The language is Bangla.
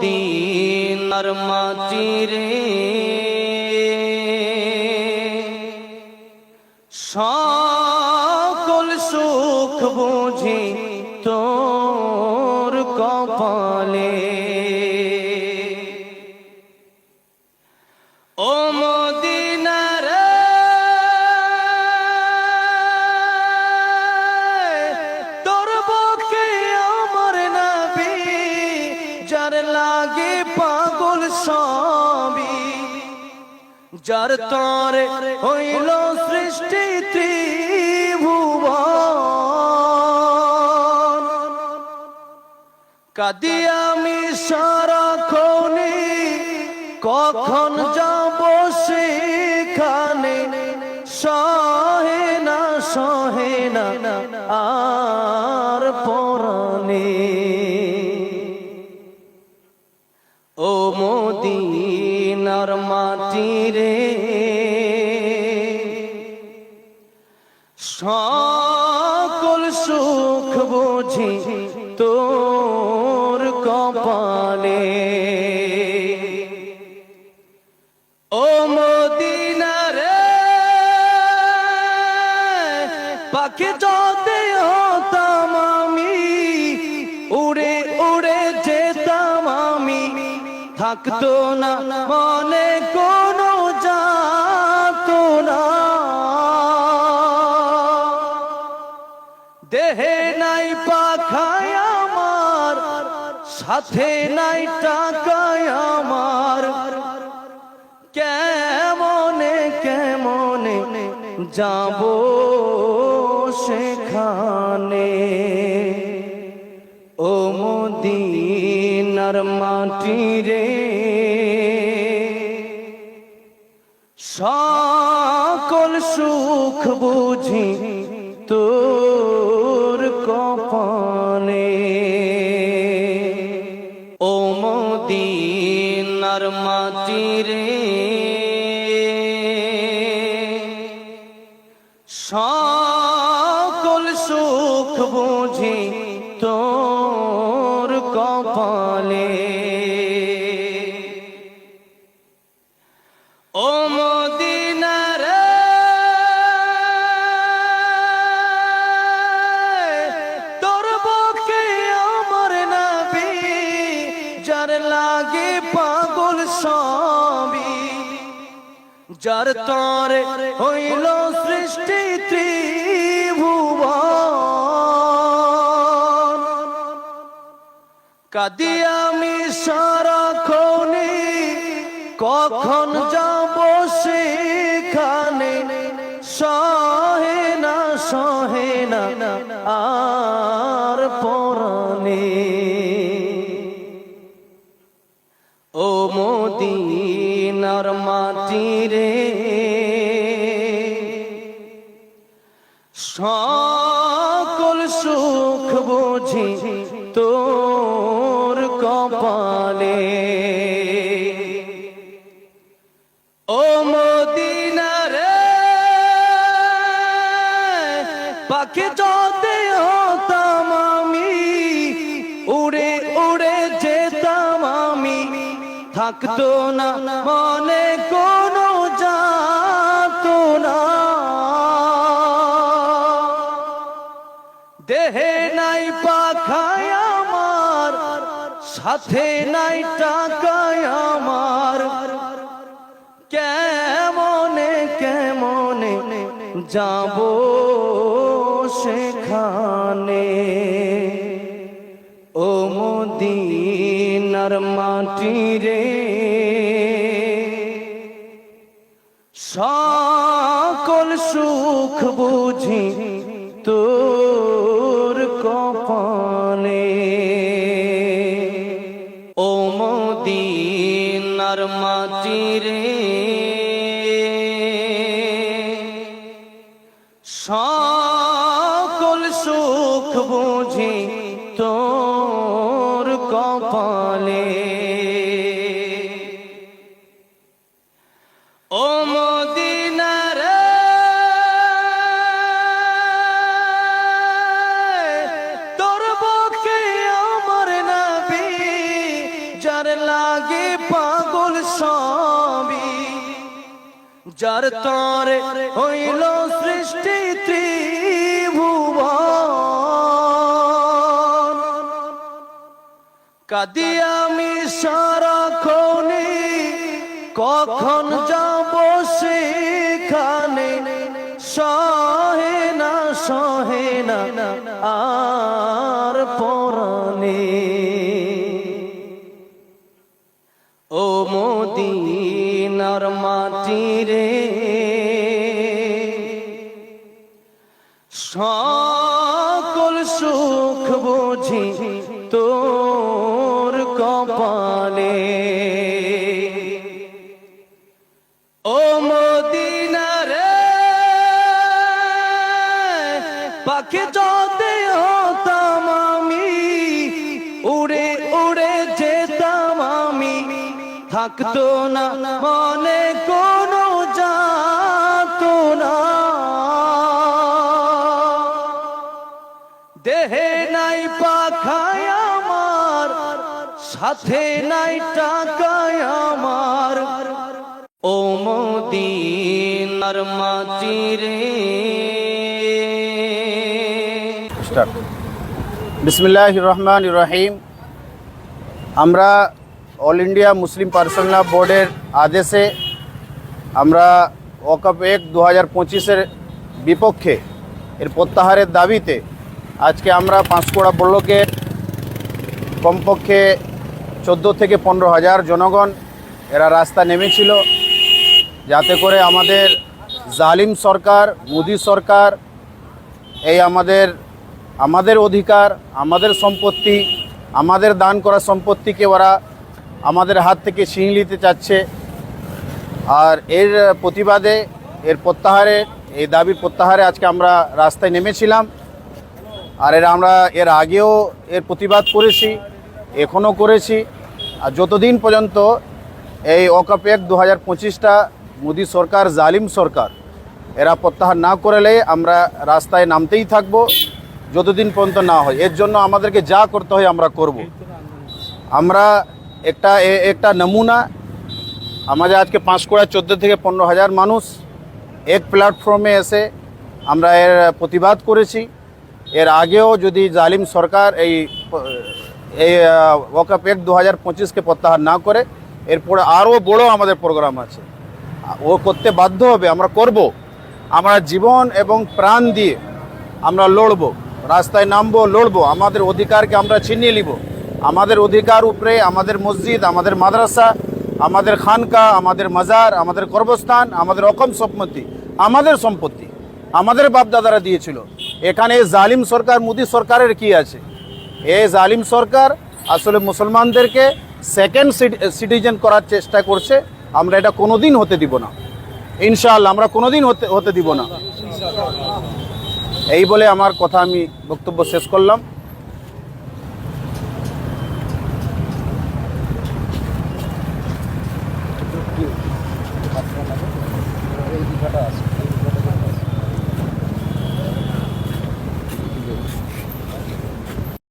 মদিনার মাটি রে সকল সুখ বুঝি তোর কপালে। ও মদিনা রে তোর বুকে আমার নবী যার লাগে পাগল সবই, যার তরে হইল সৃষ্টি ত্রিভুবন। কাঁদি আমি সারাক্ষণে কখন যাব সেখানে, সহে না আর পরাণে। ও মদিনার মাটি রে সকল সুখ বুঝি তোর কপালে। ও মদিনা রে পাখি যদি হতাম আমি, উড়ে উড়ে যেতাম আমি, থাকতো না মনে কোনো যাতো না। দেহে নাই পাখায় আমার, সাথে নাই টাকায় আমার, কেমনে কেমনে যাব সেখানে। ও মদিনার মাটি রে সকল সুখ বুঝি তোর কপালে। ও মদিনার মাটি রে সকল সুখ বুঝি তোর কপালে। ও মদিনা রে তোর বুকে আমার নবী যার লাগে পাগল সবই, যার তরে হইল সৃষ্টি ত্রিভুবন। কাঁদি আমি সারাক্ষণে কখন যাব সেখানে, সহে না আর পরাণে। ও মদিনার মাটি রে সকল সুখ বুঝি তোর কপালে। ও মদিনা রে পাখি যদি হতাম আমি, উড়ে উড়ে যেতাম আমি, থাকতো না মনে কোনো যাতো না। দেহে নাই পাখায় আমার, সাথে নাই টাকায় আমার, কেমনে কেমনে যাব সেখানে। ও মদিনার মাটি রে সকল সুখ বুঝি তোর কপালে। ও মদিনার মাটি রে সকল সুখ বুঝি তোর কপালে। ও মদিনা রে তোর বুকে আমার নবী যার লাগে পাগল সবই, যার তরে হইল সৃষ্টি ত্রিভুবন। কাদি আমি সারাক্ষণে, কখন যাব সেখানে, সহে না আর পরানে। ও মদিনার মাটি রে, সকল সুখ বুঝি তোর কপালে। ও মদিনা রে, পাখি যদি হতাম আমি, উড়ে উড়ে যেতাম আমি, থাকতো না মনে কোনো যাতনা। দেহে নাই পাখায় আমার, সাথে নাই টাকায় আমার, ও মদিনার মাটি রে। বিসমিল্লাহির রহমানির রহিম। আমরা অল ইন্ডিয়া মুসলিম পার্সোনাল ল বোর্ডের আদেশে আমরা ওয়াকফ 1/2025-এর বিপক্ষে এর প্রত্যাহারের দাবিতে আজকে আমরা পাঁশকুড়া ব্লকের কমপক্ষে 14 থেকে 15 হাজার জনগণ এরা রাস্তা নেমেছিল, যাতে করে আমাদের জালিম সরকার, মোদি সরকার এই আমাদের অধিকার, আমাদের সম্পত্তি, আমাদের দান করা সম্পত্তিকে ওরা আমাদের হাত থেকে ছিনিয়ে নিতে চাচ্ছে। আর এর প্রতিবাদে, এর প্রত্যাহারে, এই দাবির প্রত্যাহারে আজকে আমরা রাস্তায় নেমেছিলাম। আর আমরা এর আগেও এর প্রতিবাদ করেছি, এখনও করেছি। আর যতদিন পর্যন্ত এই ওয়াকফ 1/2025টা মোদি সরকার, জালিম সরকার এরা প্রত্যাহার না করলে আমরা রাস্তায় নামতেই থাকব, যতদিন পর্যন্ত না হয়। এর জন্য আমাদেরকে যা করতে হয় আমরা করব। আমরা একটা নমুনা, আমাদের আজকে পাঁশকুড়া 14 থেকে 15 হাজার মানুষ এক প্ল্যাটফর্মে এসে আমরা এর প্রতিবাদ করেছি। এর আগেও যদি জালিম সরকার এই ওয়াকফ 1/2025কে প্রত্যাহার না করে, এরপরে আরও বড় আমাদের প্রোগ্রাম আছে, ও করতে বাধ্য হবে, আমরা করব। আমরা জীবন এবং প্রাণ দিয়ে আমরা লড়ব, রাস্তায় নামবো, লড়বো। আমাদের অধিকারকে আমরা ছিনিয়ে নিব। আমাদের অধিকার উপরে আমাদের মসজিদ, আমাদের মাদ্রাসা, আমাদের খানকা, আমাদের মাজার, আমাদের কর্মস্থান, আমাদের অকম সম্পত্তি, আমাদের বাপদাদারা দিয়েছিল। এখানে জালিম সরকার, মোদি সরকারের কি আছে? এই জালিম সরকার আসলে মুসলমানদেরকে সেকেন্ড সিটিজেন করার চেষ্টা করছে। আমরা এটা কোনোদিন হতে দিব না, ইনশাআল্লাহ আমরা কোনোদিন হতে দিব না। এই বলে আমার কথা আমি বক্তব্য শেষ করলাম।